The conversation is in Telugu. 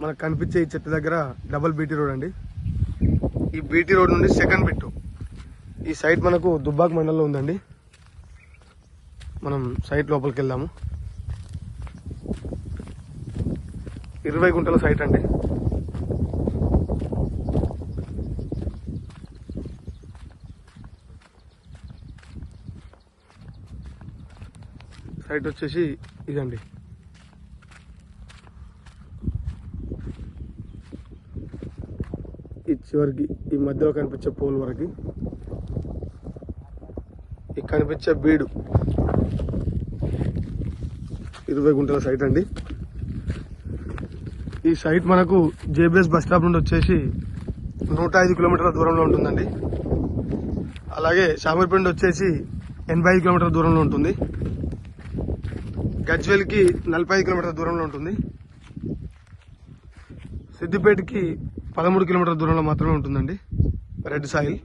మనకు కనిపించే ఈ చెట్టు దగ్గర డబుల్ బీటీ రోడ్ అండి. ఈ బీటీ రోడ్ నుండి సెకండ్ బిట్టు ఈ సైట్ మనకు దుబ్బాక్ మండలంలో ఉందండి. మనం సైట్ లోపలికి వెళ్దాము. 20 గుంటల సైట్ అండి. సైట్ వచ్చేసి ఇదండి. ఈ చివరికి ఈ మధ్యలో కనిపించే పోల్ వరకు ఈ కనిపించే బీడు 20 గుంటల సైట్ అండి. ఈ సైట్ మనకు జేబీఎస్ బస్ స్టాప్ నుండి వచ్చేసి 105 కిలోమీటర్ల దూరంలో ఉంటుందండి. అలాగే షామీర్పేట వచ్చేసి 85 కిలోమీటర్ల దూరంలో ఉంటుంది. గజ్వేల్కి 45 కిలోమీటర్ల దూరంలో ఉంటుంది. సిద్దిపేటకి 13 కిలోమీటర్ల దూరంలో మాత్రమే ఉంటుందండి రెడ్ సాయిల్.